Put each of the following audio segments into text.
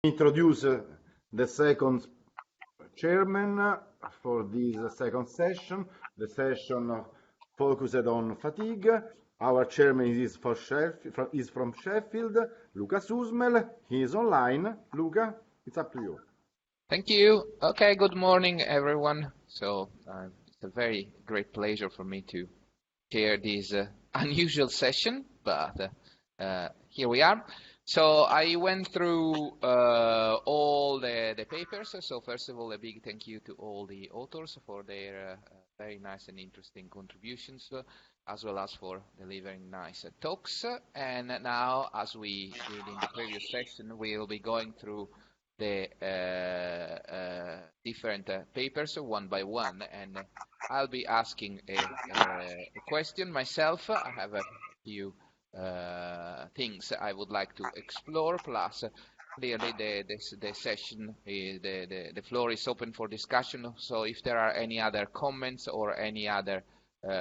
Introduce the second chairman for this second session. The session focused on fatigue. Our chairman is from Sheffield, Luca Susmel. He is online. Luca, it's up to you. Thank you. Okay, good morning, everyone. So it's a very great pleasure for me to chair this unusual session, but here we are. So I went through all the papers. So first of all, a big thank you to all the authors for their very nice and interesting contributions, as well as for delivering nice talks. And now, as we did in the previous session, we will be going through the different papers one by one, and I'll be asking a question myself. I have a few things I would like to explore, plus clearly the session, the floor is open for discussion, so if there are any other comments or any other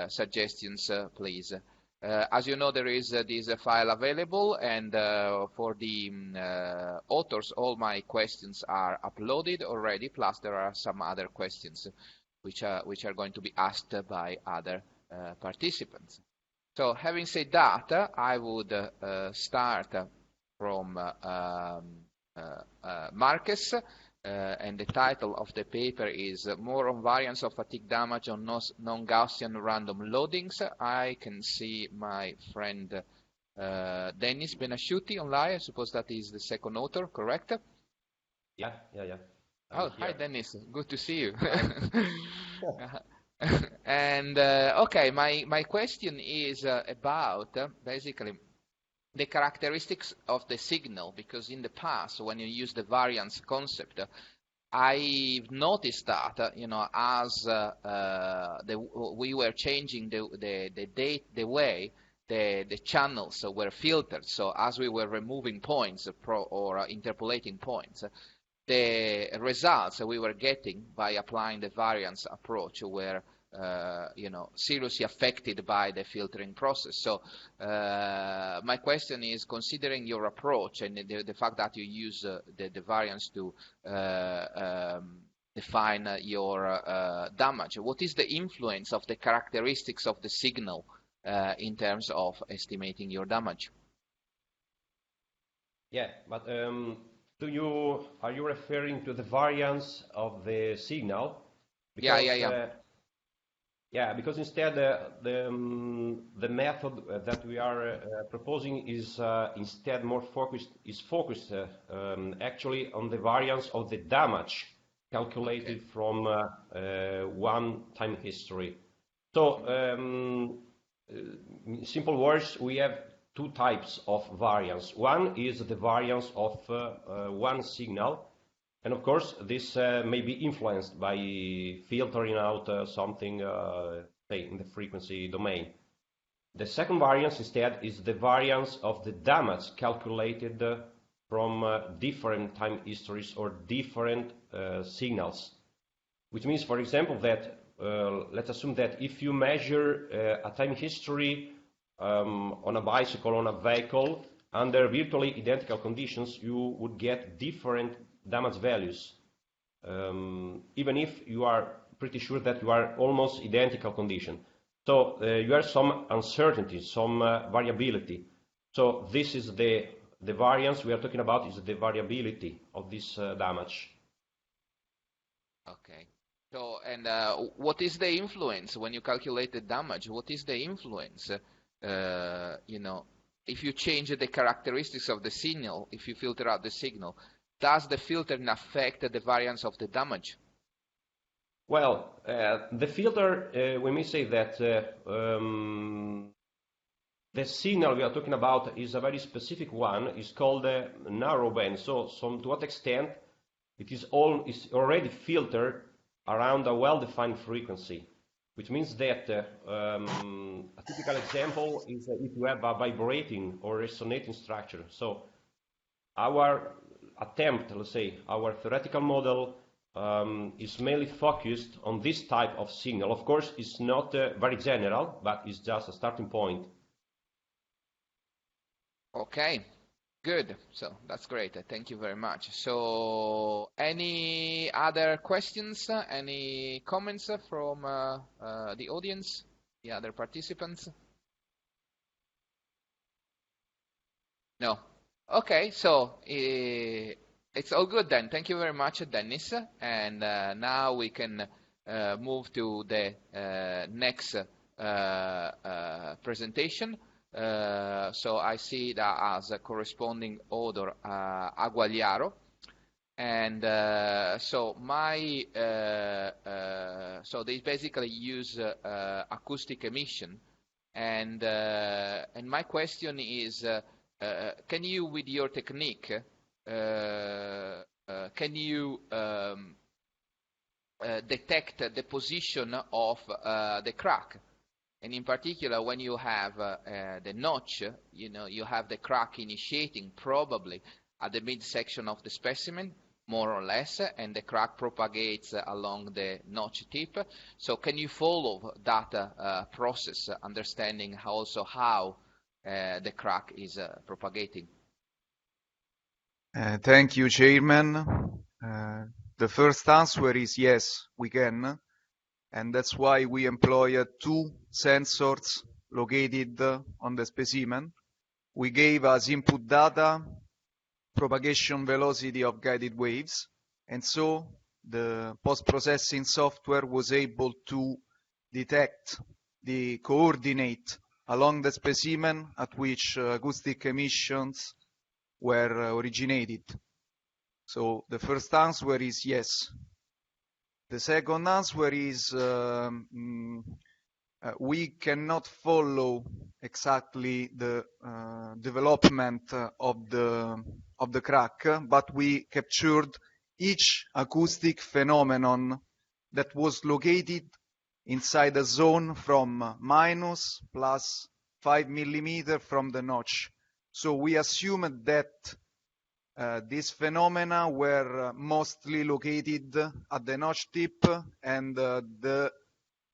suggestions, please. As you know, there is this file available, and for the authors, all my questions are uploaded already, plus there are some other questions which are going to be asked by other participants. So having said that, I would start from Marquez, and the title of the paper is More on Variance of Fatigue Damage on Non-Gaussian Random Loadings. I can see my friend Dennis Benasciuti online. I suppose that is the second author, correct? Yeah. Oh, hi Dennis, good to see you. And okay, my question is about basically the characteristics of the signal, because in the past, when you use the variance concept, I've noticed that as we were changing the way the channels were filtered, so as we were removing points or interpolating points, the results we were getting by applying the variance approach were seriously affected by the filtering process. So my question is, considering your approach and the fact that you use the variance to define your damage, what is the influence of the characteristics of the signal in terms of estimating your damage? Yeah, but are you referring to the variance of the signal? Because, yeah. Because instead the method that we are proposing is instead more focused actually on the variance of the damage calculated from one time history. So in simple words, we have two types of variance. One is the variance of one signal, and of course this may be influenced by filtering out something say in the frequency domain. The second variance instead is the variance of the damage calculated from different time histories or different signals, which means, for example, that let's assume that if you measure a time history on a bicycle, on a vehicle, under virtually identical conditions, you would get different damage values, even if you are pretty sure that you are almost identical condition. So you have some uncertainty, some variability. So this is the variance we are talking about, is the variability of this damage. Okay. So, and what is the influence when you calculate the damage? What is the influence? If you change the characteristics of the signal, if you filter out the signal, does the filtering affect the variance of the damage? Well, the filter, we may say that the signal we are talking about is a very specific one. It's called a narrow band. So to what extent it is already filtered around a well-defined frequency, which means that a typical example is if you have a vibrating or resonating structure. So our attempt, let's say, our theoretical model is mainly focused on this type of signal. Of course, it's not very general, but it's just a starting point. Okay. Good. So that's great. Thank you very much. So any other questions? Any comments from the audience, the other participants? No. Okay. So it's all good then. Thank you very much, Dennis. And now we can move to the next presentation. So I see that as a corresponding order Aguagliaro, and so they basically use acoustic emission, and my question is, can you, with your technique, can you detect the position of the crack? And in particular, when you have the notch, you have the crack initiating probably at the midsection of the specimen, more or less, and the crack propagates along the notch tip. So can you follow that process, understanding also how the crack is propagating? Thank you, Chairman. The first answer is yes, we can. And that's why we employ two sensors located on the specimen. We gave as input data propagation velocity of guided waves, and so the post-processing software was able to detect the coordinate along the specimen at which acoustic emissions were originated. So the first answer is yes. The second answer is we cannot follow exactly the development of the crack, but we captured each acoustic phenomenon that was located inside a zone from minus plus 5 millimeters from the notch. So we assumed that these phenomena were mostly located at the notch tip, and the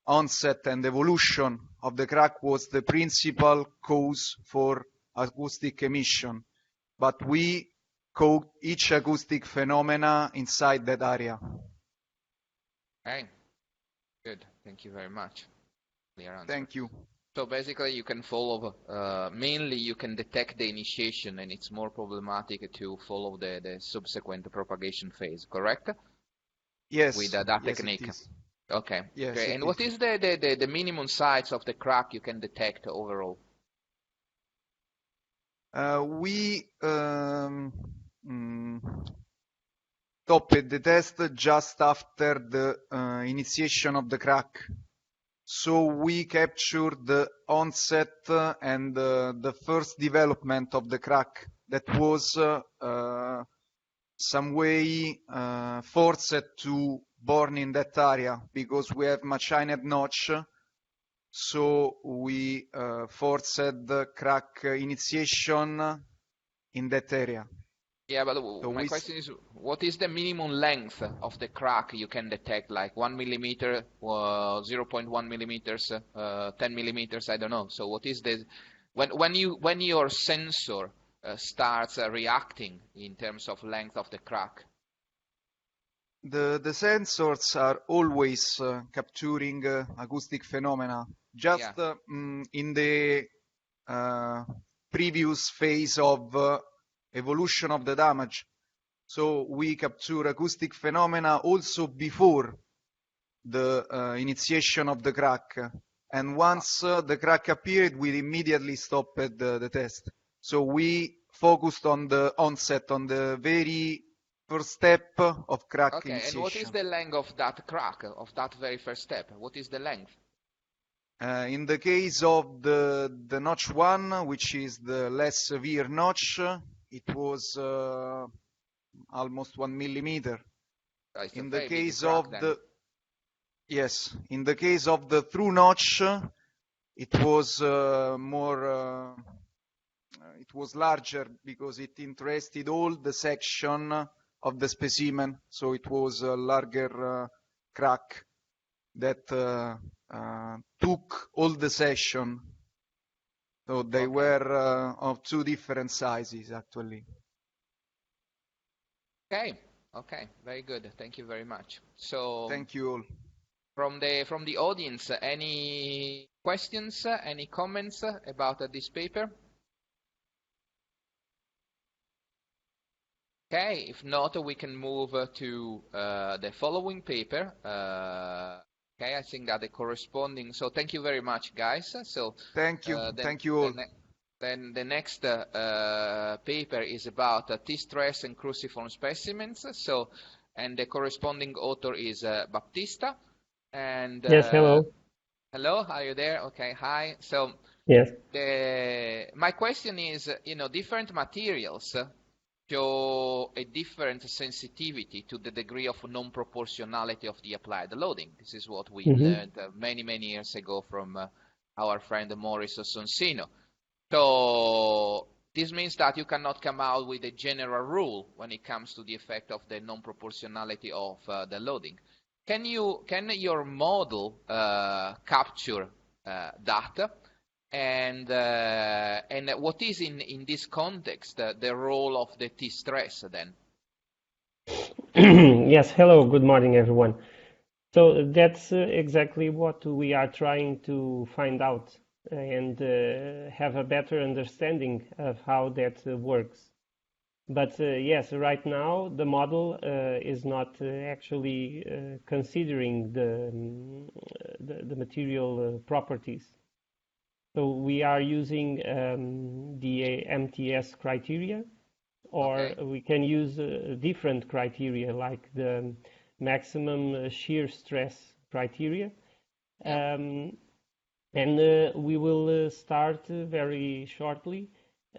onset and evolution of the crack was the principal cause for acoustic emission. But we caught each acoustic phenomena inside that area. Okay, good. Thank you very much. Clear answer. Thank you. So basically you can follow, mainly you can detect the initiation, and it's more problematic to follow the subsequent propagation phase, correct? Yes. With that yes, technique. It is. Okay. Yes, Okay. And what is the minimum size of the crack you can detect overall? We stopped the test just after the initiation of the crack. So we captured the onset and the first development of the crack that was some way forced to born in that area because we have machined notch. So we forced the crack initiation in that area. Yeah, but my question is, what is the minimum length of the crack you can detect? Like 1 millimeter, 0.1 millimeters, 10 millimeters, I don't know. So what is the when your sensor starts reacting in terms of length of the crack? The sensors are always capturing acoustic phenomena. Just in the previous phase of evolution of the damage. So we capture acoustic phenomena also before the initiation of the crack. And once the crack appeared, we immediately stopped the test. So we focused on the onset, on the very first step of crack initiation. And what is the length of that crack, of that very first step? What is the length? In the case of the notch 1, which is the less severe notch, it was almost 1 millimeter. In the case of the in the case of the through notch, it was more. It was larger because it interested all the section of the specimen, so it was a larger crack that took all the section. So they Okay. were of two different sizes, actually. Okay. Okay. Very good. Thank you very much. So Thank you all. from the audience, any questions, any comments about this paper? Okay, if not, we can move to the following paper. Okay, I think that the corresponding. So thank you very much, guys. So Thank you. then Thank you all. then the next paper is about T-stress and cruciform specimens. So and the corresponding author is Baptista. And Yes, hello. hello, are you there? Okay, hi. So Yes. my question is, different materials show a different sensitivity to the degree of non-proportionality of the applied loading. This is what we learned many, many years ago from our friend Morris Sonsino. So this means that you cannot come out with a general rule when it comes to the effect of the non-proportionality of the loading. Can your model capture data? And what is in this context the role of the T-stress then? Yes, hello, good morning, everyone. So that's exactly what we are trying to find out and have a better understanding of how that works. But yes, right now the model is not actually considering the material properties. So we are using the MTS criteria, or we can use different criteria like the maximum shear stress criteria. And we will start very shortly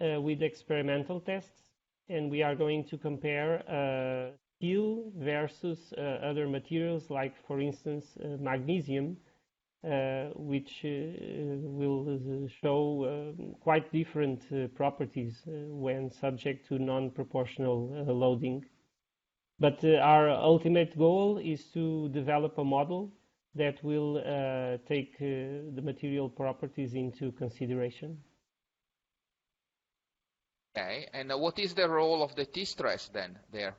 with experimental tests, and we are going to compare steel versus other materials like, for instance, magnesium, which will show quite different properties when subject to non-proportional loading. But our ultimate goal is to develop a model that will take the material properties into consideration. Okay, and what is the role of the T-stress then there?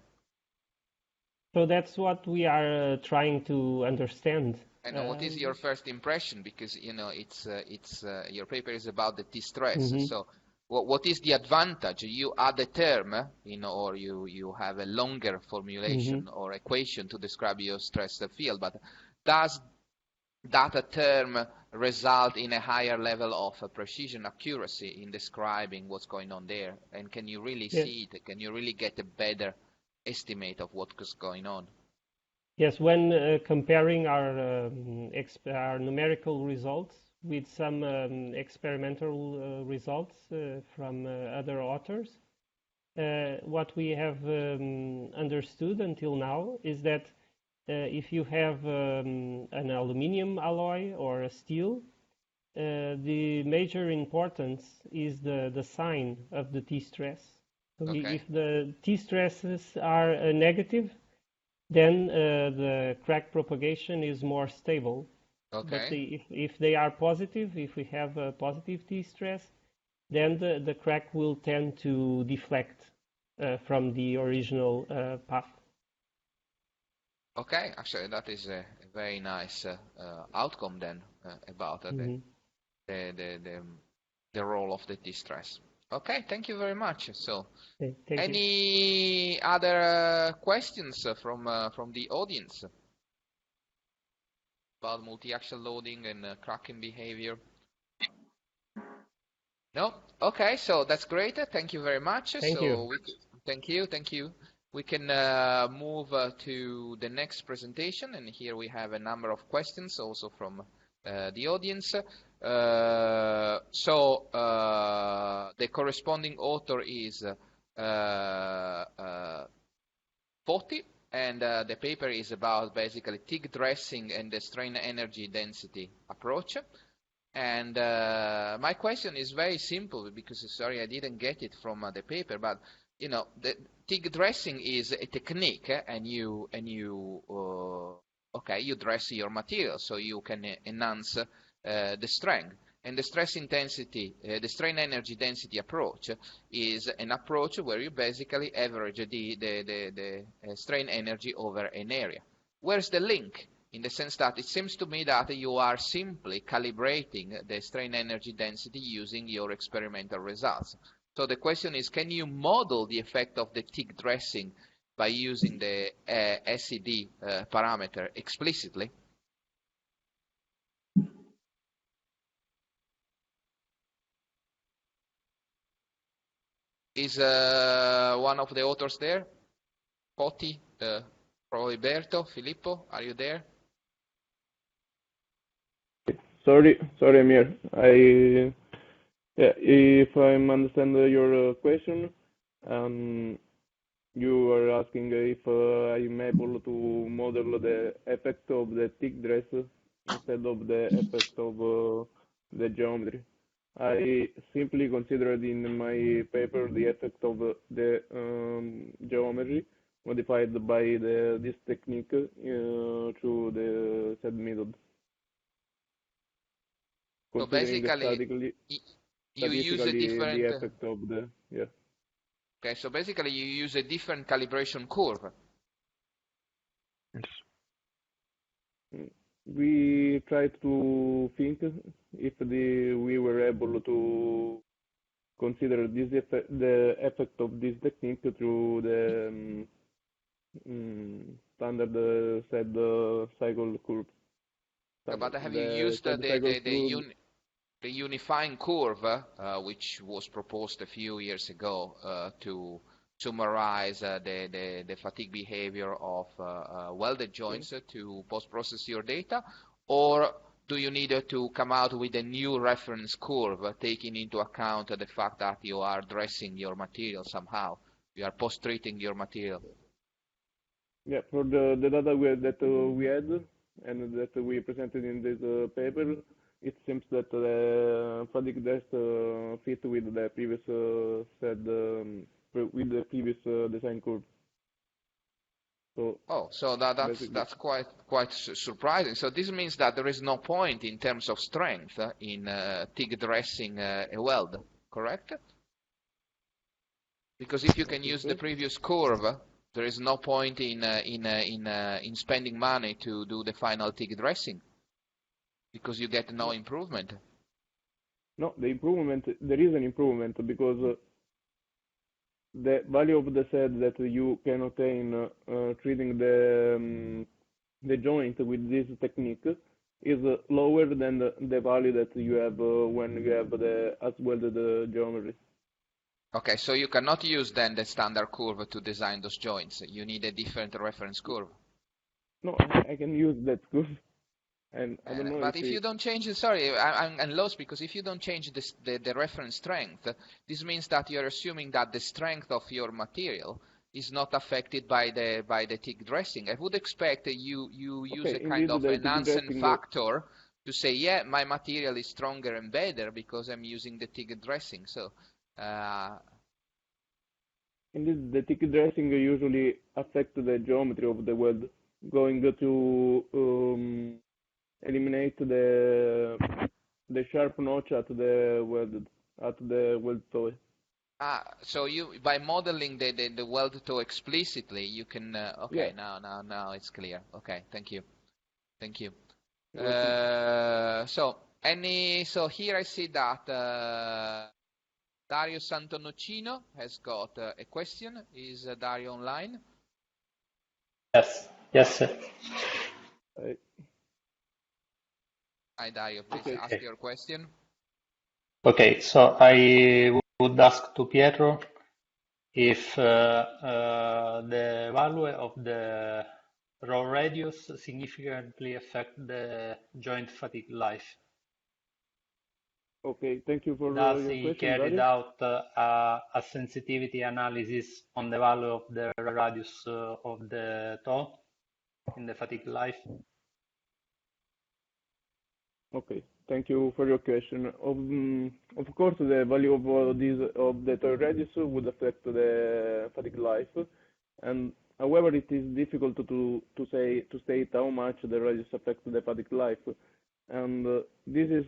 So that's what we are trying to understand. And what is your first impression? Because your paper is about the T-stress. So what is the advantage? You add a term, or you have a longer formulation or equation to describe your stress field. But does that term result in a higher level of precision, accuracy in describing what's going on there? And can you really see it? Can you really get a better estimate of what's going on? Yes, when comparing our numerical results with some experimental results from other authors, what we have understood until now is that if you have an aluminium alloy or a steel, the major importance is the sign of the T-stress. So if the T-stresses are negative, then the crack propagation is more stable. But if they are positive, if we have a positive T-stress, then the crack will tend to deflect from the original path. Okay, actually that is a very nice outcome then about the role of the T-stress. Okay, thank you very much. So, any other questions from the audience about multi-axial loading and cracking behavior? No? Okay, so that's great. Thank you very much. Thank you. Thank you. We can move to the next presentation, and here we have a number of questions also from the audience. So the corresponding author is 40, and the paper is about basically TIG dressing and the strain energy density approach. And my question is very simple because, sorry, I didn't get it from the paper, but the TIG dressing is a technique, and you dress your material so you can enhance the strength. And the stress intensity, the strain energy density approach is an approach where you basically average the strain energy over an area. Where's the link? In the sense that it seems to me that you are simply calibrating the strain energy density using your experimental results. So the question is, can you model the effect of the tick dressing by using the SED parameter explicitly? Is one of the authors there? Poti, Roberto, Filippo, are you there? Sorry, I'm here. If I understand your question, you are asking if I'm able to model the effect of the tick dress instead of the effect of the geometry. I simply considered in my paper the effect of the geometry modified by this technique through the said method. So basically, you use a different... the effect of the... Yeah. Okay, so basically you use a different calibration curve. We tried to think if we were able to consider this the effect of this technique through the standard said cycle curve. But have you used the unifying curve, which was proposed a few years ago to summarize the fatigue behavior of welded joints to post-process your data? Or do you need to come out with a new reference curve, taking into account the fact that you are dressing your material somehow? You are post-treating your material. Yeah, for the data that we had and that we presented in this paper, it seems that the fatigue test fit with the previous with the previous design curve. So that's quite surprising. So this means that there is no point in terms of strength in TIG dressing a weld, correct? Because if you can use the previous curve, there is no point in spending money to do the final TIG dressing, because you get no improvement. No, there is an improvement because the value of the set that you can obtain treating the joint with this technique is lower than the value that you have when you have the as welded geometry. Okay, so you cannot use then the standard curve to design those joints. You need a different reference curve. No, I can use that curve. And I don't know but if you don't change it, sorry, I'm lost, because if you don't change the reference strength, this means that you're assuming that the strength of your material is not affected by the TIG dressing. I would expect that you use a kind of enhancement factor to say, yeah, my material is stronger and better because I'm using the TIG dressing. So, indeed, the TIG dressing usually affects the geometry of the weld, going to eliminate the sharp notch at the weld toe. So you, by modeling the weld toe explicitly, you can okay, yeah. now it's clear. Okay, thank you. So here I see that Dario Santonocino has got a question. Is Dario online? Yes sir. Hi Dario, please ask your question. Okay, so I would ask to Pietro if the value of the row radius significantly affect the joint fatigue life. Okay, thank you for your question. Does he carried out a sensitivity analysis on the value of the radius of the toe in the fatigue life? Okay, thank you for your question. Of course, the value of the toe radius would affect the fatigue life, and however, it is difficult to state how much the radius affects the fatigue life, and this is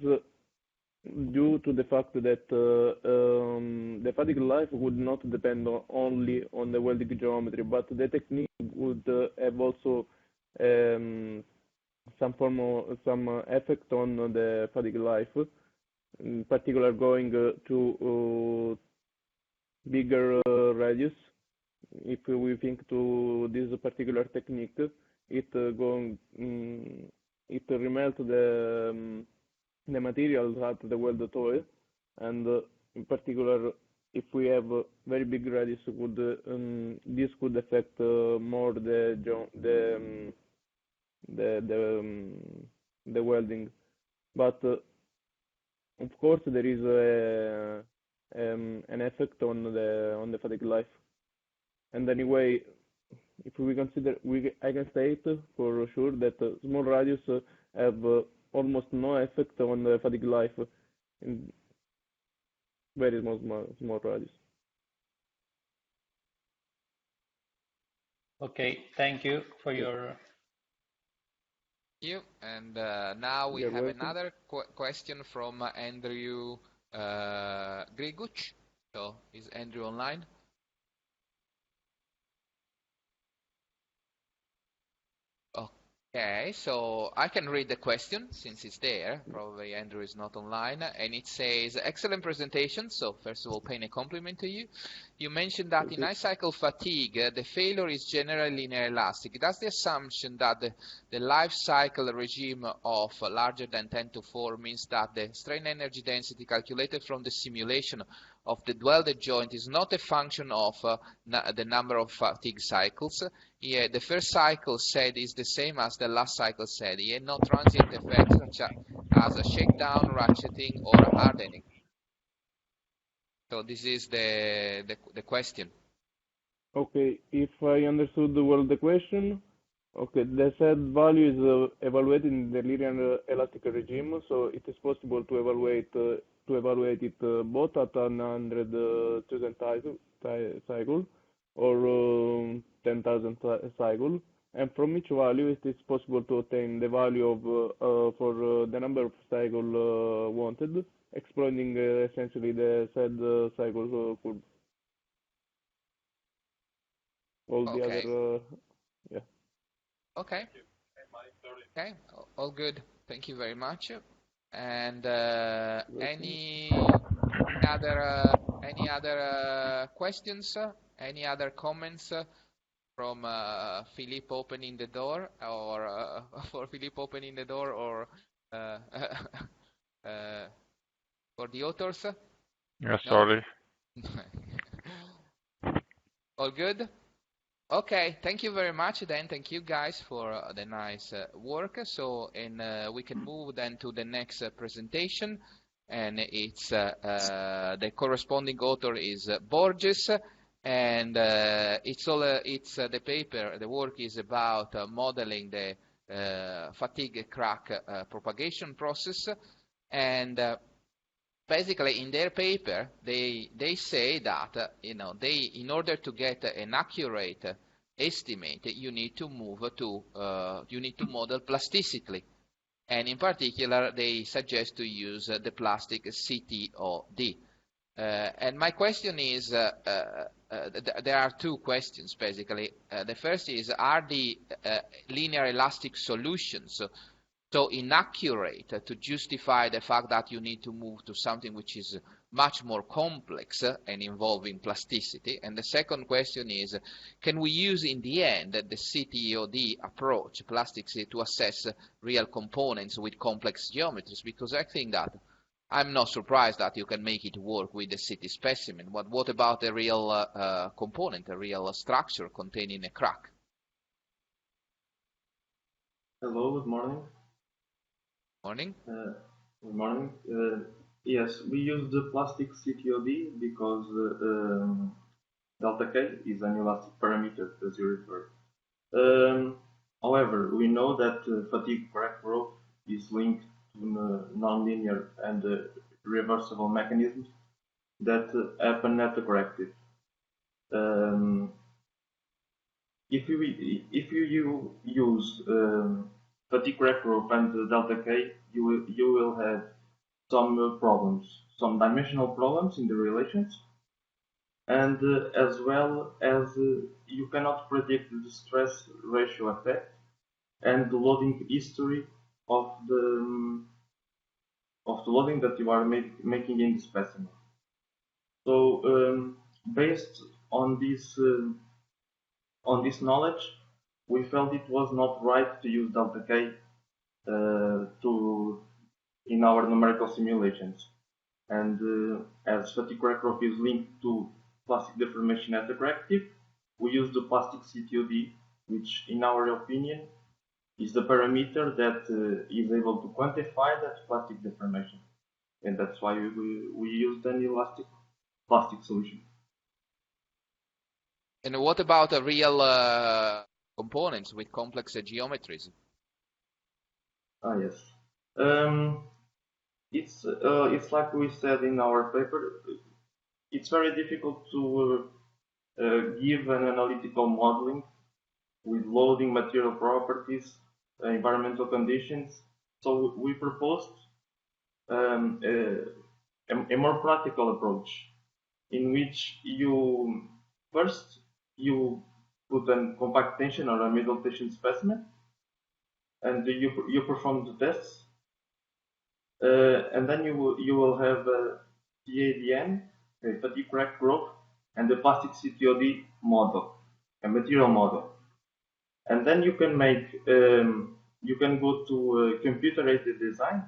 due to the fact that the fatigue life would not depend only on the welding geometry, but the technique would have also some effect on the fatigue life, in particular going to bigger radius. If we think to this particular technique, it remelt the materials at the weld tool, and in particular, if we have a very big radius, this could affect more the welding. But of course, there is an effect on the fatigue life. And anyway, if we consider, I can state for sure that small radius have almost no effect on the fatigue life in very small radius. Okay, thank you for your. Thank you. And now we You're have welcome. another question from Andrew Griguch. So is Andrew online? Okay, so I can read the question since it's there. Probably Andrew is not online. And it says, excellent presentation. So first of all, paying a compliment to you. You mentioned that in high cycle fatigue, the failure is generally linear elastic. Does the assumption that the life cycle regime of larger than 10 to 4 means that the strain energy density calculated from the simulation of the welded joint is not a function of the number of fatigue cycles? Yeah, the first cycle said is the same as the last cycle said. Yeah, no transient effects such as a shakedown, ratcheting, or hardening. So this is the question. Okay, if I understood well the question, okay, the said value is evaluated in the linear elastic regime, so it is possible to evaluate it both at 100,000 cycle or 10,000 cycle, and from each value it is possible to obtain the value of for the number of cycle wanted, exploiting essentially the said cycle curve. All the Okay. other, yeah. Okay. Okay. All good. Thank you very much. And any other questions? Any other comments from Philippe opening the door, or for Philippe opening the door, or for the authors? Yeah, No? sorry. All good? Okay, thank you very much then. Thank you guys for the nice work. So, we can move then to the next presentation, and it's the corresponding author is Borges, and it's the paper. The work is about modeling the fatigue crack propagation process, and basically, in their paper, they say that in order to get an accurate estimate, you need to model plasticity, and in particular, they suggest to use the plastic CTOD. And my question is, there are two questions basically. The first is, are the linear elastic solutions so inaccurate to justify the fact that you need to move to something which is much more complex and involving plasticity? And the second question is, can we use in the end the CTOD approach, plasticity, to assess real components with complex geometries? Because I think that I'm not surprised that you can make it work with the CT specimen. But what about the real component, a real structure containing a crack? Hello, good morning. Morning. Good morning. Yes, we use the plastic CTOD because delta K is an elastic parameter, as you referred. However, we know that fatigue crack growth is linked to nonlinear and reversible mechanisms that happen at the corrective. If you use fatigue crack growth and delta K, you will have some problems, some dimensional problems in the relations, and as well as you cannot predict the stress ratio effect and the loading history of the loading that you are making in the specimen. So based on this knowledge, we felt it was not right to use delta K in our numerical simulations. And as fatigue crack growth is linked to plastic deformation at the crack tip, we use the plastic CTOD, which in our opinion is the parameter that is able to quantify that plastic deformation. And that's why we used an elastic plastic solution. And what about the real components with complex geometries? Yes. It's like we said in our paper. It's very difficult to give an analytical modeling with loading, material properties, environmental conditions. So we proposed a more practical approach, in which you first put a compact tension or a middle tension specimen, and you perform the tests, and then you will have a TADN, a fatigue crack growth, and the plastic CTOD model, a material model, and then you can make you can go to computer-aided design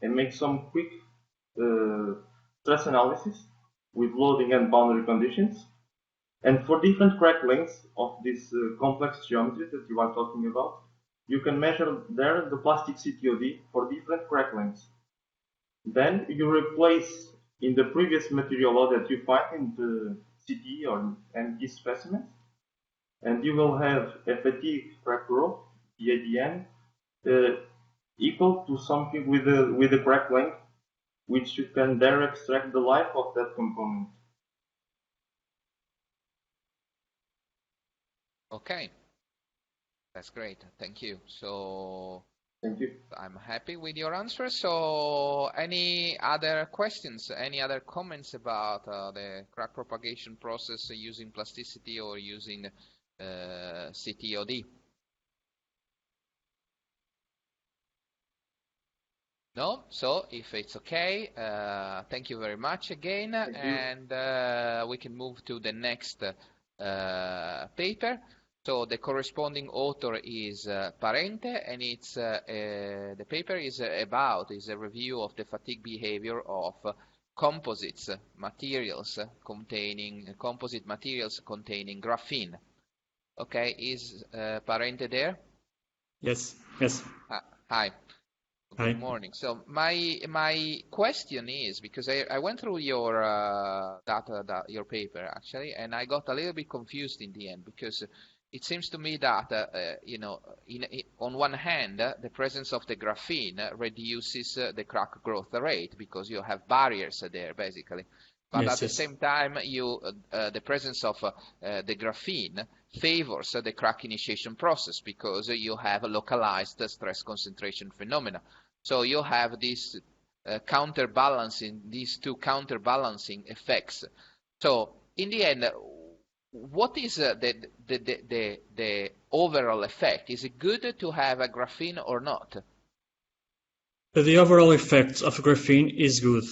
and make some quick stress analysis with loading and boundary conditions. And for different crack lengths of this complex geometry that you are talking about, you can measure there the plastic CTOD for different crack lengths. Then you replace in the previous material load that you find in the CT or MT specimens, and you will have a fatigue crack growth, TADN, equal to something with the crack length, which you can there extract the life of that component. Okay, that's great. Thank you. So thank you. I'm happy with your answer. So any other questions? Any other comments about the crack propagation process using plasticity or using CTOD? No? So if it's okay, thank you very much again, and we can move to the next paper. So the corresponding author is Parente, and it's the paper is a review of the fatigue behavior of composites materials containing graphene. Okay, is Parente there? Yes. Hi. Good morning. So my question is, because I went through your your paper actually, and I got a little bit confused in the end, because it seems to me that on one hand, the presence of the graphene reduces the crack growth rate because you have barriers there basically. But at the same time, the presence of the graphene favors the crack initiation process because you have a localized stress concentration phenomena. So you have this these two counterbalancing effects. So in the end, what is the overall effect? Is it good to have a graphene or not? The overall effect of graphene is good,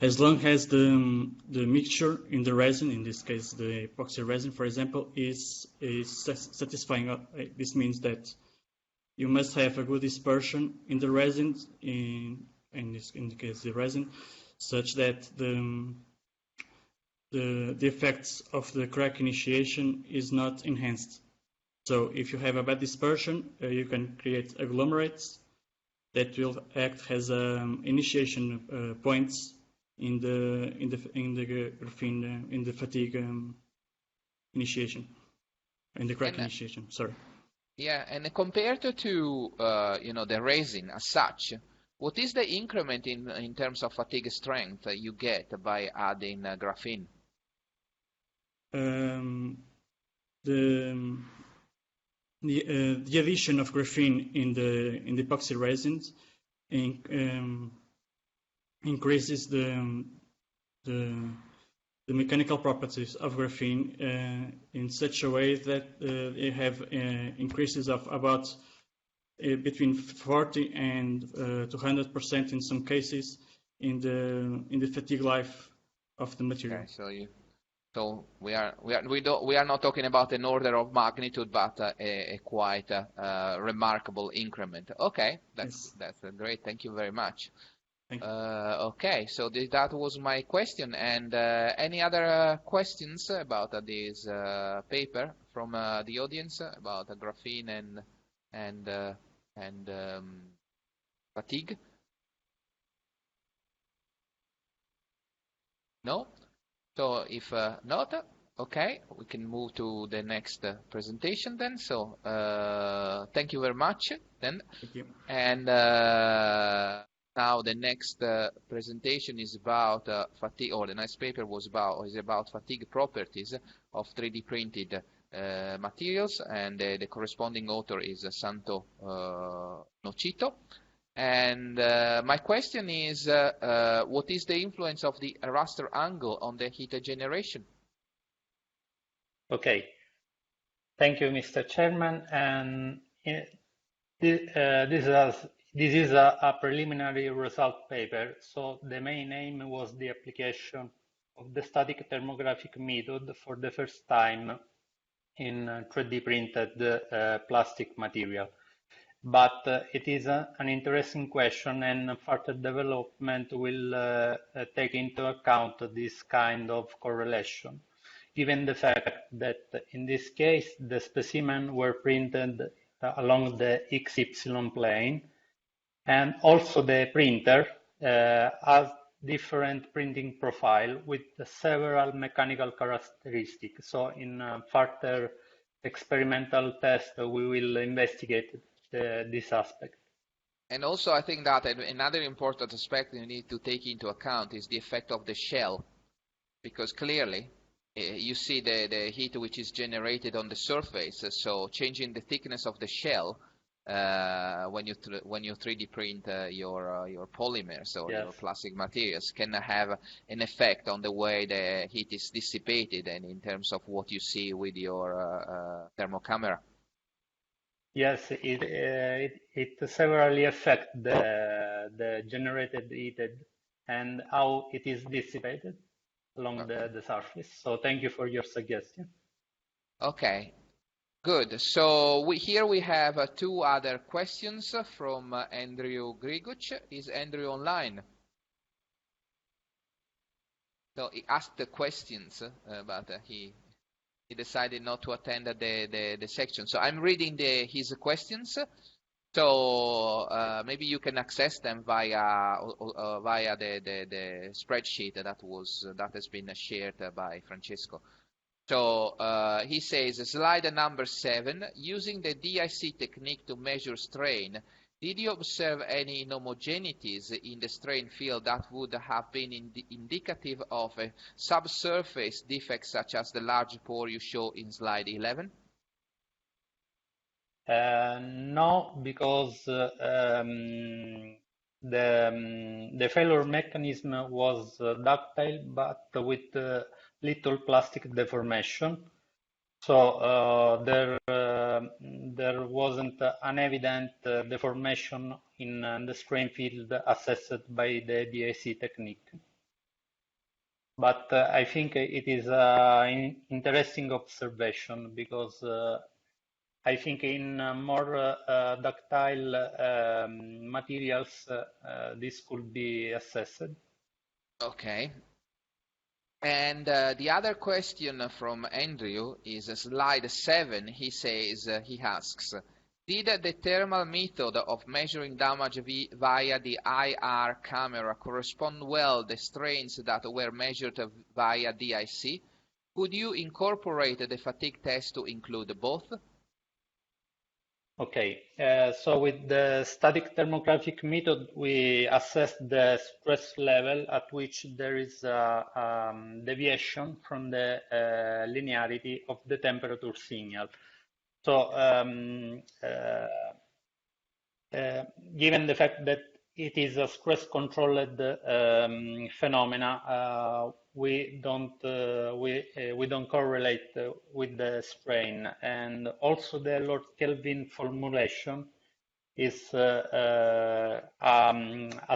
as long as the mixture in the resin, in this case the epoxy resin, for example, is satisfying. This means that you must have a good dispersion in the resin, in the case the resin, such that the effects of the crack initiation is not enhanced. So if you have a bad dispersion, you can create agglomerates that will act as initiation points in the graphene, in the fatigue initiation, in the crack initiation. Sorry. Yeah, and compared to the resin as such, what is the increment in terms of fatigue strength you get by adding graphene? The addition of graphene in the epoxy resins increases the mechanical properties of graphene in such a way that you have increases of about between 40 and 200% in some cases in the fatigue life of the material. Okay, so we are not talking about an order of magnitude, but a quite remarkable increment. Okay, that's great. Thank you very much. Okay, so that was my question. And any other questions about this paper from the audience about graphene and fatigue? No? So if not, okay, we can move to the next presentation then. So thank you very much then. Thank you. And now the next presentation is about fatigue, or the next paper is about fatigue properties of 3D printed materials, and the corresponding author is Santo Nocito. And my question is, what is the influence of the raster angle on the heat generation? Okay, thank you, Mr. Chairman. And this is a preliminary result paper, so the main aim was the application of the static thermographic method for the first time in 3D printed plastic material. But it is an interesting question, and further development will take into account this kind of correlation, given the fact that in this case the specimens were printed along the XY plane, and also the printer has different printing profile with several mechanical characteristics. So in further experimental test we will investigate this aspect. And also I think that another important aspect you need to take into account is the effect of the shell, because clearly you see the heat which is generated on the surface, so changing the thickness of the shell when you 3D print your polymers or your plastic materials can have an effect on the way the heat is dissipated and in terms of what you see with your thermocamera. Yes, it severally affects the generated heat and how it is dissipated along the surface. So thank you for your suggestion. Okay. Good. So here we have two other questions from Andrew Griguch. Is Andrew online? So he asked the questions, but he decided not to attend the section. So I'm reading his questions. So maybe you can access them via the spreadsheet that has been shared by Francesco. So he says, slide number 7, using the DIC technique to measure strain, did you observe any inhomogeneities in the strain field that would have been indicative of a subsurface defect such as the large pore you show in slide 11? No, because the failure mechanism was ductile, but with little plastic deformation. So there wasn't an evident deformation in the strain field assessed by the DIC technique. But I think it is an interesting observation because I think in more ductile materials this could be assessed. Okay. And the other question from Andrew is slide 7. He says, he asks, did the thermal method of measuring damage via the IR camera correspond well the strains that were measured via DIC? Could you incorporate the fatigue test to include both? Okay, so with the static thermographic method, we assess the stress level at which there is a deviation from the linearity of the temperature signal. So given the fact that it is a stress-controlled phenomena. We don't correlate with the strain, and also the Lord Kelvin formulation is a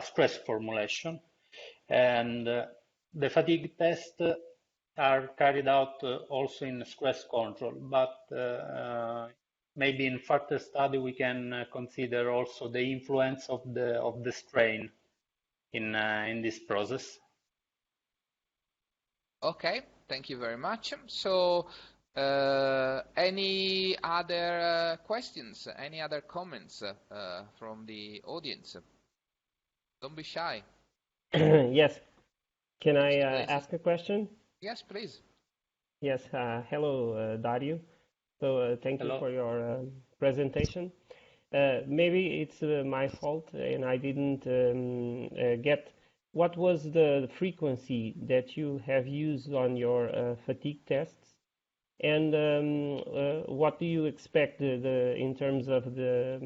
stress formulation, and the fatigue tests are carried out also in stress control, but maybe in further study we can consider also the influence of the strain in this process. Okay, thank you very much. So, any other questions? Any other comments from the audience? Don't be shy. Yes. Can I Please. ask a question? Yes, please. Yes. Hello, Dario. So thank you for your presentation. Maybe it's my fault and I didn't get what was the frequency that you have used on your fatigue tests, and what do you expect in terms of the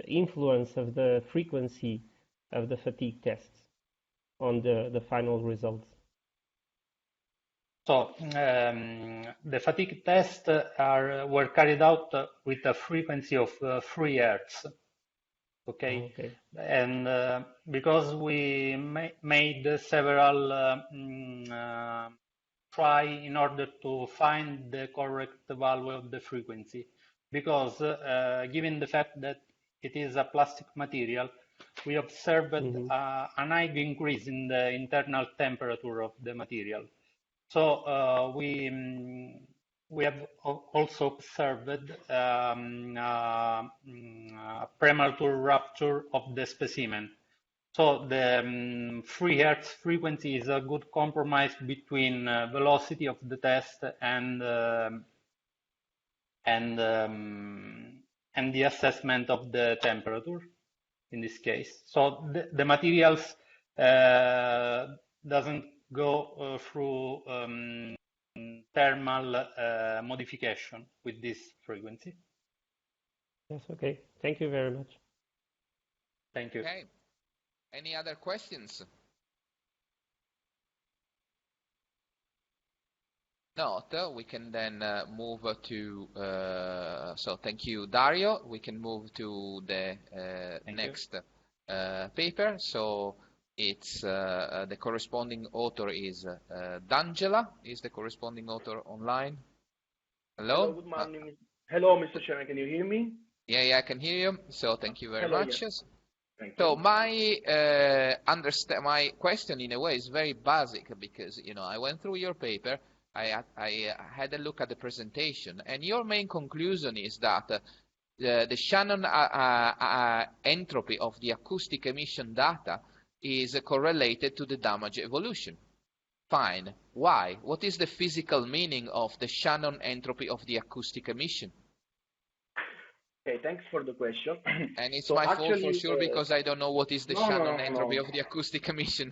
influence of the frequency of the fatigue tests on the final results? So the fatigue tests were carried out with a frequency of 3 Hz. Okay, and because we made several try in order to find the correct value of the frequency, because given the fact that it is a plastic material, we observed an high increase in the internal temperature of the material. So we have also observed premature rupture of the specimen. So the 3 Hz frequency is a good compromise between velocity of the test and the assessment of the temperature in this case. So the materials doesn't go through thermal modification with this frequency. Yes, okay. Thank you very much. Thank you. Okay. Any other questions? Not. We can then move to, so thank you, Dario. We can move to the next paper. So it's the corresponding author is D'Angela, is the corresponding author online. Hello? Hello, good morning. Hello, Mr. Chairman, can you hear me? Yeah, I can hear you. So thank you very much. Yes. Thank So you. my question in a way is very basic, because I went through your paper, I had a look at the presentation, and your main conclusion is that the Shannon entropy of the acoustic emission data is correlated to the damage evolution. Fine. Why? What is the physical meaning of the Shannon entropy of the acoustic emission? Okay, thanks for the question. And it's So my fault actually, for sure, because I don't know what is the no, Shannon no, entropy no. of the acoustic emission.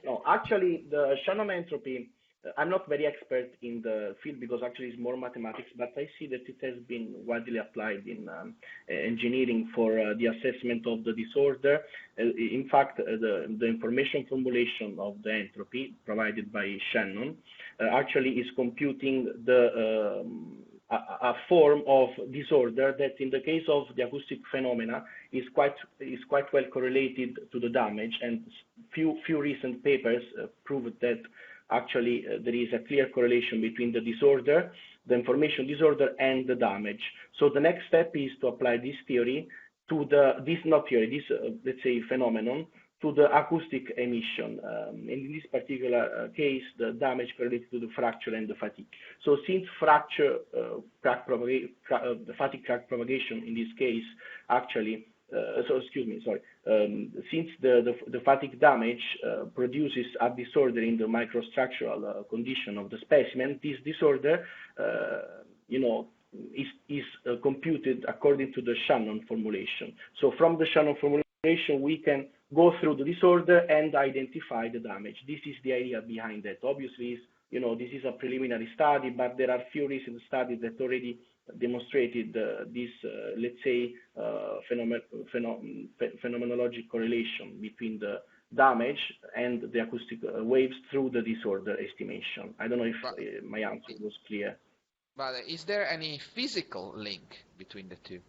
No, actually, the Shannon entropy, I'm not very expert in the field because actually it's more mathematics, but I see that it has been widely applied in engineering for the assessment of the disorder. In fact, the information formulation of the entropy provided by Shannon actually is computing the a form of disorder that, in the case of the acoustic phenomena, is quite well correlated to the damage, and few recent papers proved that actually there is a clear correlation between the disorder, the information disorder, and the damage. So the next step is to apply this theory to this let's say phenomenon, to the acoustic emission. In this particular case, the damage correlated to the fracture and the fatigue. So since fracture, the fatigue crack propagation in this case actually, since the fatigue damage produces a disorder in the microstructural condition of the specimen, this disorder, is computed according to the Shannon formulation. So from the Shannon formulation, we can go through the disorder and identify the damage. This is the idea behind that. Obviously, this is a preliminary study, but there are few recent studies that already demonstrated this, let's say, phenomenologic correlation between the damage and the acoustic waves through the disorder estimation. I don't know if my answer was clear. But is there any physical link between the two?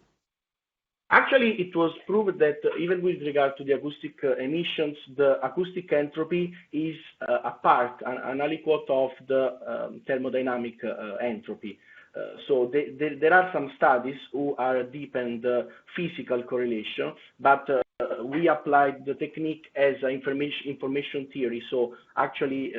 Actually, it was proved that even with regard to the acoustic emissions, the acoustic entropy is a part, an aliquot of the thermodynamic entropy. So there are some studies who are deep in the physical correlation, but we applied the technique as an information theory. So actually,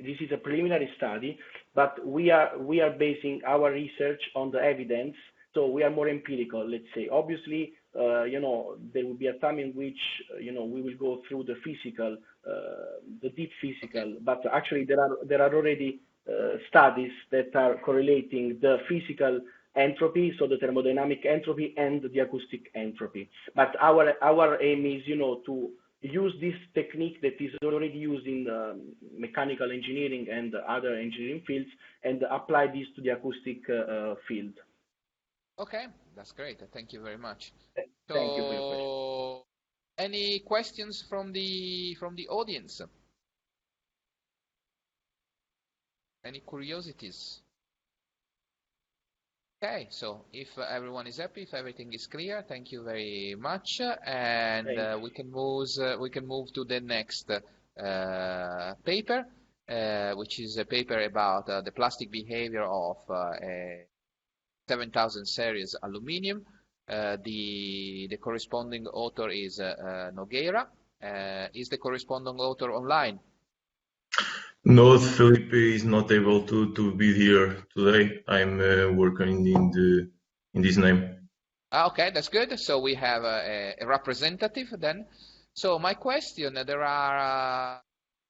this is a preliminary study, but we are basing our research on the evidence. So we are more empirical, let's say. Obviously, there will be a time in which, we will go through the physical, the deep physical, but actually there are already studies that are correlating the physical entropy, so the thermodynamic entropy and the acoustic entropy. But our aim is, to use this technique that is already used in mechanical engineering and other engineering fields and apply this to the acoustic field. Okay, that's great. Thank you very much. Thank you for your question. Any questions from the audience? Any curiosities? Okay, so if everyone is happy, if everything is clear, thank you very much, and we can move to the next paper, which is a paper about the plastic behavior of 7000 series aluminium. The corresponding author is Nogueira. Is the corresponding author online? No, Felipe is not able to be here today. I'm working in this name. Okay, that's good. So we have a representative then. So my question, there are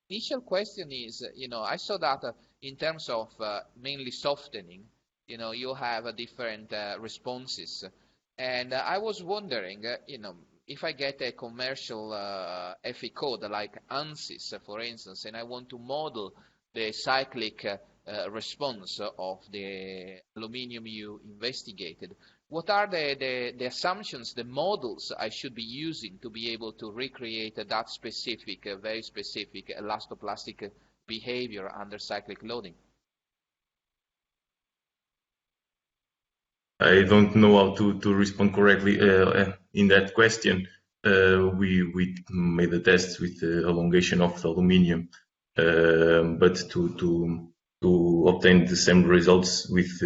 initial question is, I saw that in terms of mainly softening, you have different responses, and I was wondering, if I get a commercial FE code like ANSYS, for instance, and I want to model the cyclic response of the aluminium you investigated, what are the assumptions, the models I should be using to be able to recreate that specific, very specific elastoplastic behavior under cyclic loading? I don't know how to respond correctly in that question. We made a test with the elongation of the aluminium, but to obtain the same results with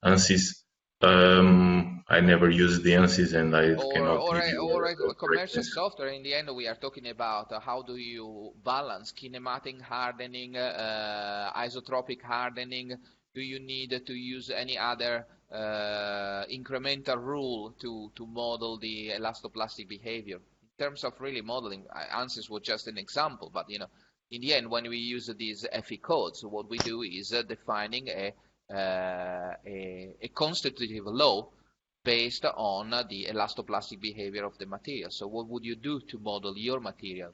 ANSYS, I never used the ANSYS, and I cannot give you or a commercial software. In the end, we are talking about how do you balance kinematic hardening, isotropic hardening. Do you need to use any other incremental rule to model the elastoplastic behavior? In terms of really modeling, ANSYS was just an example, but in the end, when we use these FE codes, what we do is defining a constitutive law based on the elastoplastic behavior of the material. So what would you do to model your material?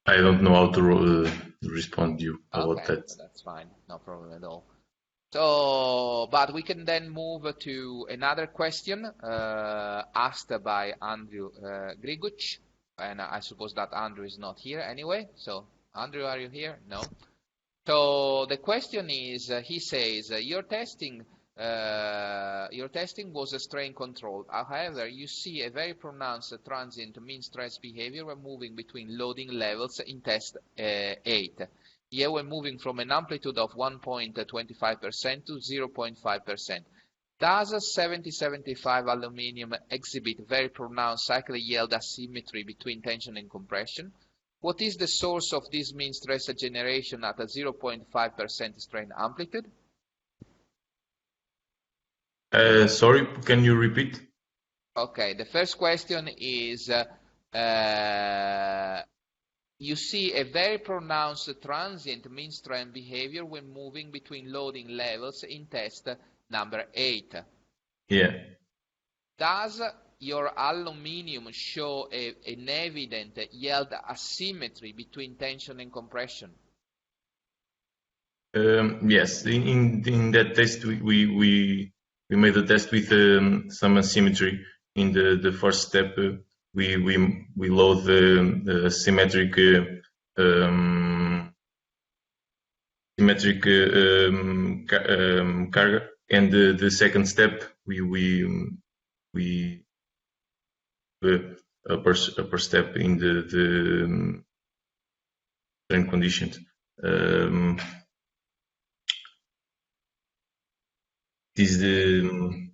I don't know how to respond to you about that. That's fine, no problem at all. So, but we can then move to another question asked by Andrew Griguc, and I suppose that Andrew is not here anyway. So, Andrew, are you here? No. So the question is, he says, your testing was a strain control. However, you see a very pronounced transient mean stress behavior when moving between loading levels in test 8. Here we're moving from an amplitude of 1.25% to 0.5%. Does 7075 aluminium exhibit very pronounced cyclic yield asymmetry between tension and compression? What is the source of this mean stress generation at a 0.5% strain amplitude? Sorry, can you repeat? Okay, the first question is, you see a very pronounced transient mean strain behavior when moving between loading levels in test number 8. Yeah. Does your aluminium show an evident yield asymmetry between tension and compression? Yes, in that test we made a test with some asymmetry. In the first step, we load the symmetric carga, and the second step we upper step in the strain conditions. Is the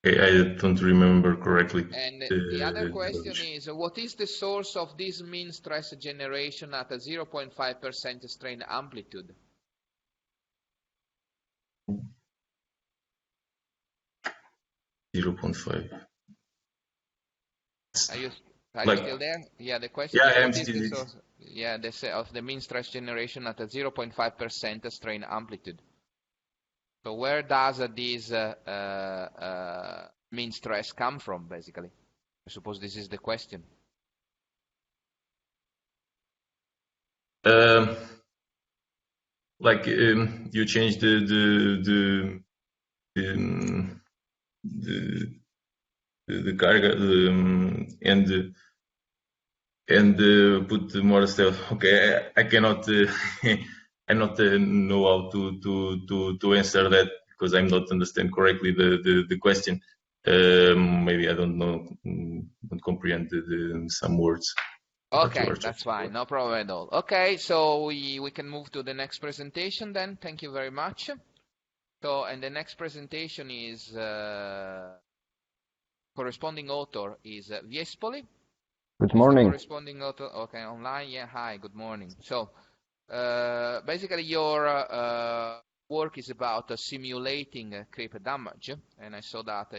I don't remember correctly. And the other question is, what is the source of this mean stress generation at a 0.5% strain amplitude? Are you still there? Yeah, the question is, what is the source? Yeah, of the mean stress generation at a 0.5% strain amplitude. So where does this mean stress come from, basically? I suppose this is the question. Like you change the carga and put more stuff. Okay, I cannot I not know how to answer that because I'm not understand correctly the question. Maybe I don't know, don't comprehend some words. Okay, that's fine, no problem at all. Okay, so we can move to the next presentation then. Thank you very much. So, and the next presentation is corresponding author is Viespoli. Good morning. Corresponding author, okay, online. Yeah, hi, good morning. So, basically, your work is about simulating creep damage, and I saw that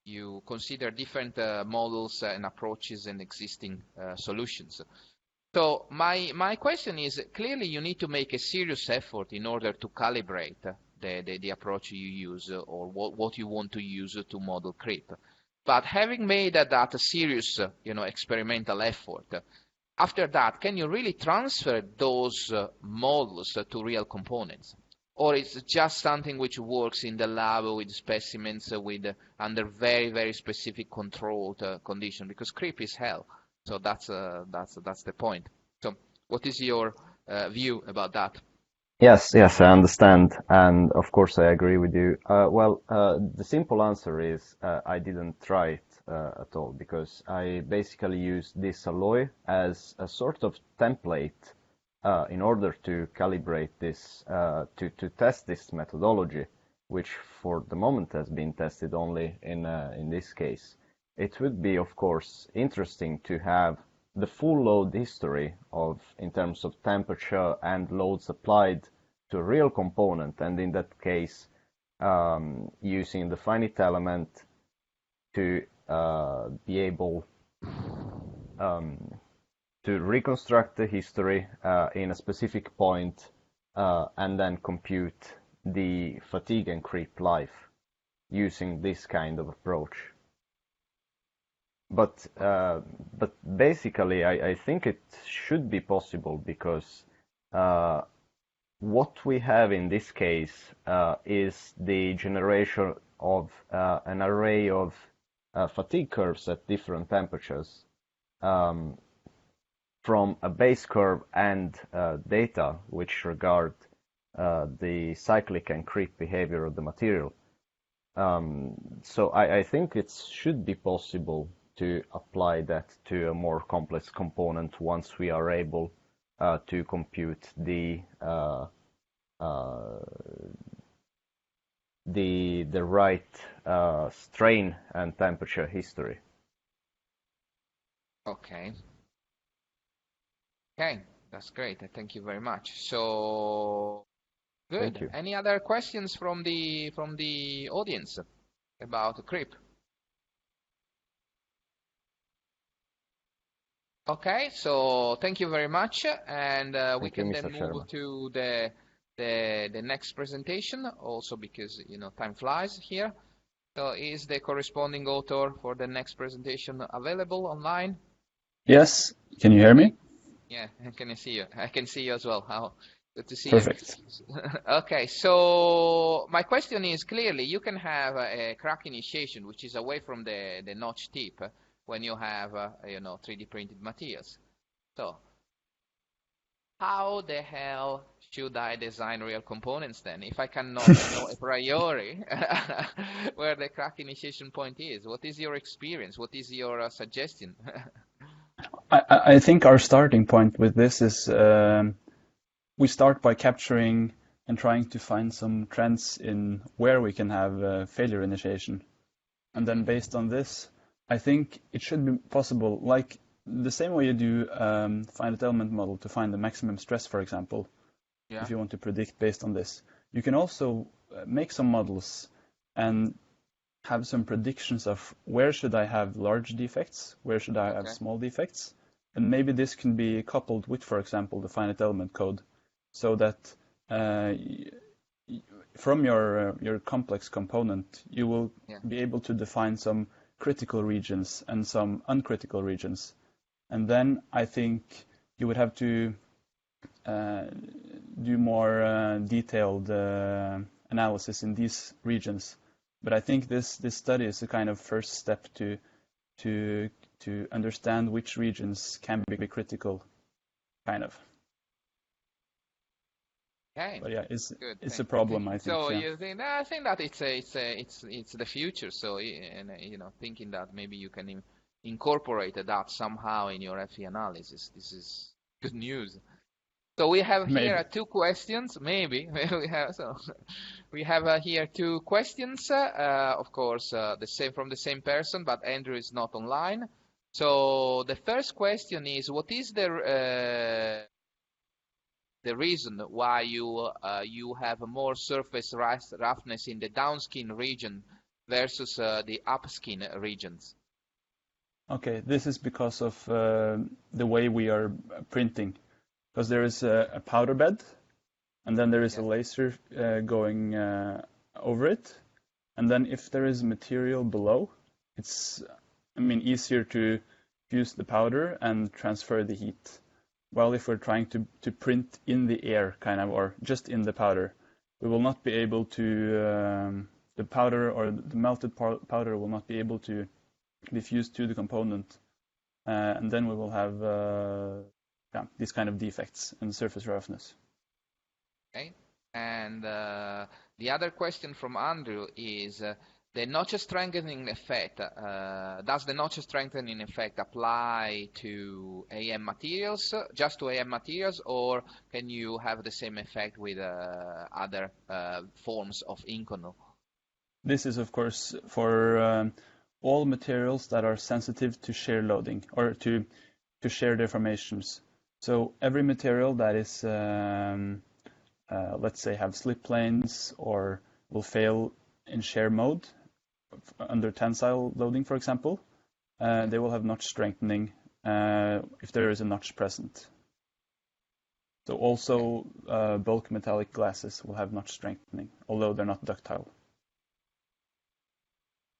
you consider different models and approaches and existing solutions. So my question is, clearly you need to make a serious effort in order to calibrate the approach you use or what you want to use to model creep. But having made that serious experimental effort, after that, can you really transfer those models to real components? Or it's just something which works in the lab with specimens under very, very specific controlled condition? Because creep is hell. So that's the point. So what is your view about that? Yes, I understand, and of course I agree with you. The simple answer is I didn't try it at all, because I basically used this alloy as a sort of template in order to calibrate this, to test this methodology, which for the moment has been tested only in this case. It would be, of course, interesting to have the full load history in terms of temperature and loads applied to a real component, and in that case using the finite element to be able to reconstruct the history in a specific point and then compute the fatigue and creep life using this kind of approach. But basically, I think it should be possible, because what we have in this case is the generation of an array of fatigue curves at different temperatures from a base curve and data which regard the cyclic and creep behavior of the material. So I think it should be possible to apply that to a more complex component once we are able to compute the right strain and temperature history. Okay, that's great. Thank you very much. So good. Thank you. Any other questions from the audience about creep? Okay, so thank you very much, and we can then move to the next presentation, also because time flies here. So is the corresponding author for the next presentation available online? Yes. Can you hear me? Yeah, can I see you? I can see you as well. How good to see Perfect. you. Okay, so my question is clearly you can have a crack initiation which is away from the notch tip when you have 3D printed materials. So how the hell should I design real components then if I cannot know a priori where the crack initiation point is? What is your experience? What is your suggestion? I think our starting point with this is we start by capturing and trying to find some trends in where we can have failure initiation. And then based on this, I think it should be possible, like the same way you do finite element model to find the maximum stress, for example, Yeah. if you want to predict based on this. You can also make some models and have some predictions of where should I have large defects, where should I have small defects, and maybe this can be coupled with, for example, the finite element code, so that from your complex component, you will be able to define some critical regions and some uncritical regions. And then I think you would have to do more detailed analysis in these regions. But I think this study is a kind of first step to understand which regions can be critical, kind of. Okay. But yeah, it's Good. a problem, I think. So yeah. you think? I think that it's the future. So and thinking that maybe you can incorporate that somehow in your FE analysis. This is good news. So we have here two questions. Maybe we have. So we have here two questions. Of course, the same from the same person, but Andrew is not online. So the first question is, what is the reason why you have more surface roughness in the downskin region versus the upskin regions? Okay, this is because of the way we are printing. Because there is a powder bed, and then there is a laser going over it. And then if there is material below, it's, easier to fuse the powder and transfer the heat. While if we're trying to print in the air, kind of, or just in the powder, we will not be able to, the powder or the melted powder will not be able to be fused to the component. And then we will have these kind of defects in surface roughness. Okay. And the other question from Andrew is the notch strengthening effect. Does the notch strengthening effect apply to AM materials, just to AM materials, or can you have the same effect with other forms of Inconel? This is, of course, for all materials that are sensitive to shear loading or to shear deformations. So every material that is, let's say, have slip planes or will fail in shear mode under tensile loading, for example, they will have notch strengthening if there is a notch present. So also bulk metallic glasses will have notch strengthening, although they're not ductile.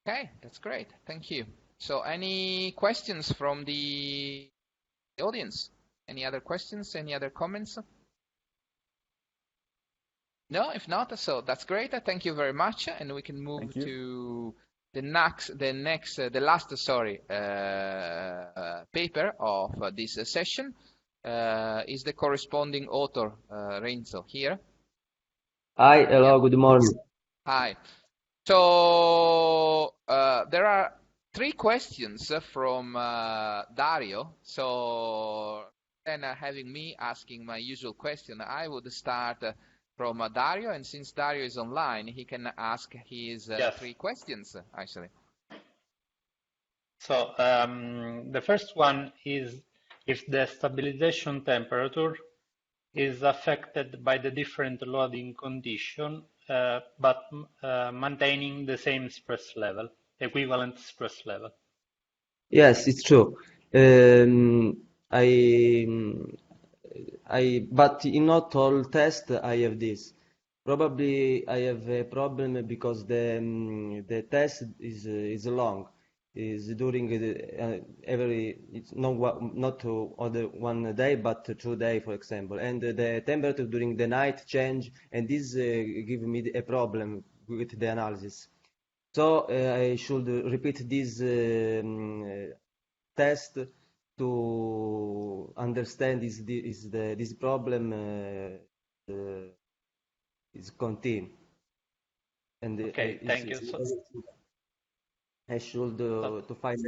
Okay, that's great. Thank you. So any questions from the audience? Any other questions? Any other comments? No, if not, so that's great. Thank you very much, and we can move to the last paper of this session. Is the corresponding author Renzo here? Hi, hello, good morning. Hi. So there are three questions from Dario. So then having me asking my usual question, I would start from Dario, and since Dario is online, he can ask his three questions, actually. So the first one is if the stabilization temperature is affected by the different loading condition, but maintaining the same stress level, equivalent stress level. Yes, it's true. But in not all tests I have this. Probably I have a problem because the test is long. Is during it's not other 1 day, but 2 days, for example. And the temperature during the night change, and this give me a problem with the analysis. So I should repeat this test to understand this problem is continued. And Okay, thank you. So, I should to find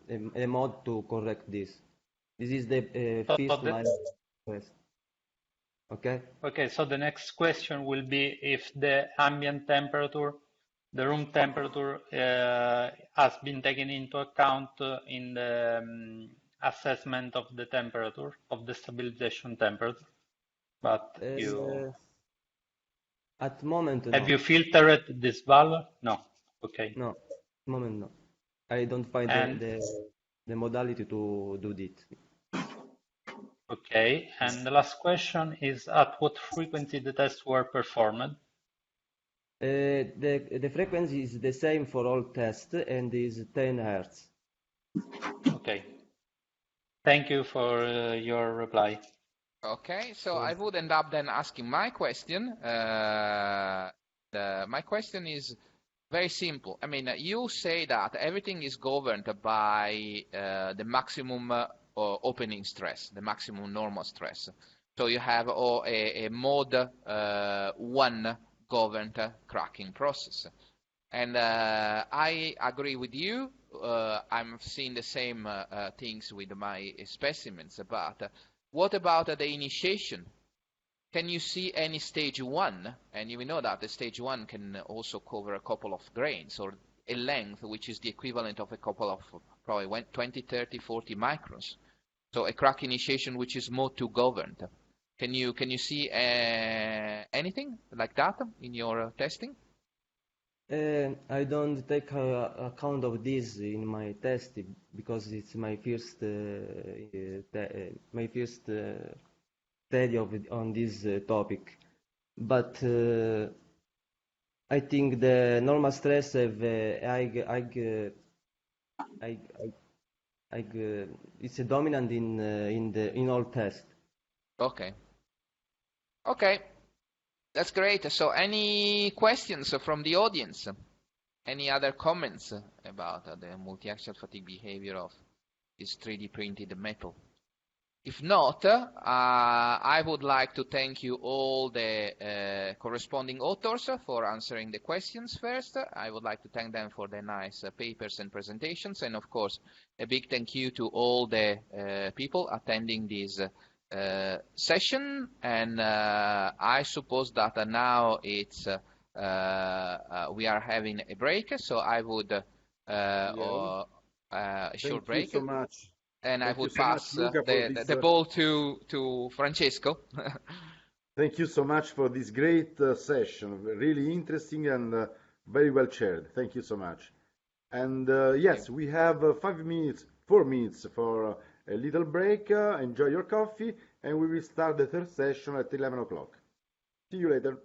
a mode to correct this. This is the first my request. Okay. Okay, so the next question will be if the ambient temperature, the room temperature, has been taken into account in the assessment of the temperature, of the stabilization temperature. But you at the moment have no. you filtered this value? No. Okay. No, at the moment no. I don't find the modality to do it. Okay, and the last question is at what frequency the tests were performed? The frequency is the same for all tests and is 10 Hz. Okay. Thank you for your reply. Okay, so I would end up then asking my question. My question is very simple. I mean, you say that everything is governed by the maximum opening stress, the maximum normal stress. So you have a mode 1 governed cracking process. And I agree with you. I'm seeing the same things with my specimens. But what about the initiation? Can you see any stage 1? And you know that the stage 1 can also cover a couple of grains or a length, which is the equivalent of a couple of probably 20, 30, 40 microns. So a crack initiation which is mode 2 governed. Can you see anything like that in your testing? I don't take account of this in my test because it's my first study on this topic. But I think the normal stress have it's a dominant in all tests. Okay. Okay. That's great. So any questions from the audience? Any other comments about the multi-axial fatigue behavior of this 3D printed metal? If not, I would like to thank you all the corresponding authors for answering the questions first. I would like to thank them for their nice papers and presentations. And of course, a big thank you to all the people attending this session. And I suppose that now it's we are having a break, so I would a short break. Thank you so much. And Thank I would so pass much, Luca, the ball to Francesco. Thank you so much for this great session. Really interesting and very well chaired. Thank you so much. And yes, we have 4 minutes for a little break. Enjoy your coffee, and we will start the third session at 11 o'clock. See you later.